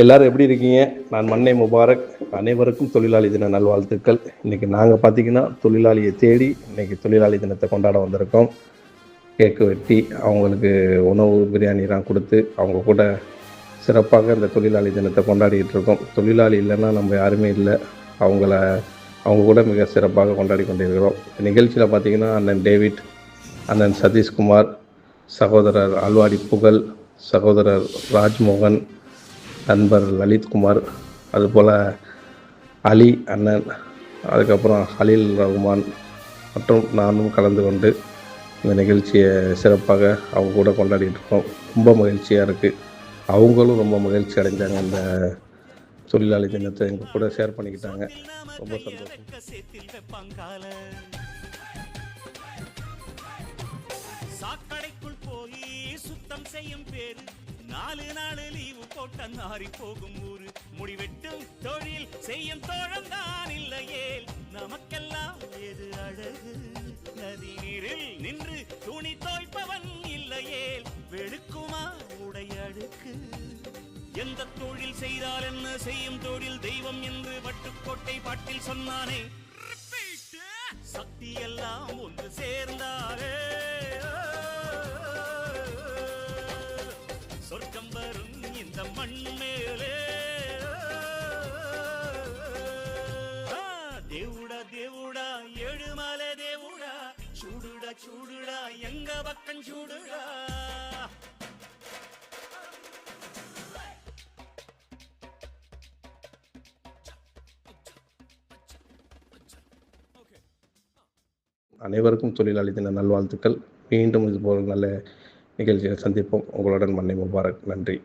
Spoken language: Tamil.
எல்லாரும் எப்படி இருக்கீங்க? நான் மன்னை முபாரக். அனைவருக்கும் தொழிலாளி தின நல்வாழ்த்துக்கள். இன்றைக்கி நாங்கள் பார்த்திங்கன்னா தொழிலாளியை தேடி இன்றைக்கி தொழிலாளி தினத்தை கொண்டாட வந்திருக்கோம். கேக்கு வெட்டி அவங்களுக்கு உணவு பிரியாணிலாம் கொடுத்து அவங்க கூட சிறப்பாக இந்த தொழிலாளி தினத்தை கொண்டாடிக்கிட்டு இருக்கோம். தொழிலாளி இல்லைன்னா நம்ம யாருமே இல்லை. அவங்க கூட மிக சிறப்பாக கொண்டாடி கொண்டிருக்கிறோம். நிகழ்ச்சியில் பார்த்திங்கன்னா அண்ணன் டேவிட், அண்ணன் சதீஷ்குமார், சகோதரர் அல்வாடி புகழ், சகோதரர் ராஜ்மோகன், நண்பர் லலித்குமார், அதுபோல் அலி அண்ணன், அதுக்கப்புறம் ஹலீல் ரகுமான் மற்றும் நானும் கலந்து கொண்டு இந்த நிகழ்ச்சியை சிறப்பாக அவங்க கூட கொண்டாடிட்டு இருக்கோம். ரொம்ப மகிழ்ச்சியாக இருக்குது. அவங்களும் ரொம்ப மகிழ்ச்சி அடைஞ்சாங்க. இந்த தொழிலாளி தினத்தை எங்கள் கூட ஷேர் பண்ணிக்கிட்டாங்க. ரொம்ப சந்தோஷம். சாக்கடைக்குள் போய் சுத்தம் செய்யும் பேரு 4 நாள் லீவு போட்ட நாரி போகும் ஊரு. முடிவெட்டும் தொழில் செய்யும் தோழந்தான் இல்லையே, நமக்கெல்லாம் எது அழகு? நதி நீரில் நின்று துணி தோய்ப்பவன் இல்லையே, வெளுக்குமா உடை அடுக்கு? எந்த தொழில் செய்தால் என்ன, செய்யும் தொழில் தெய்வம் என்று வட்டுக்கோட்டை பாட்டில் சொன்னானே. சக்தி எல்லாம் ஒன்று சேர்ந்தாரே சொர்க்கம் வரும் இந்த மண் மேலே. தேவுடா தேவுடா ஏழுமலை தேவுடா, சூடுடா சூடுடா எங்க பக்கம் சூடுடா. அனைவருக்கும் தொழிலாளி தின நல்வாழ்த்துக்கள். மீண்டும் இதுபோல் நல்ல நிகழ்ச்சியை சந்திப்போம். உங்களுடன் மன்னை முபாரக். நன்றி.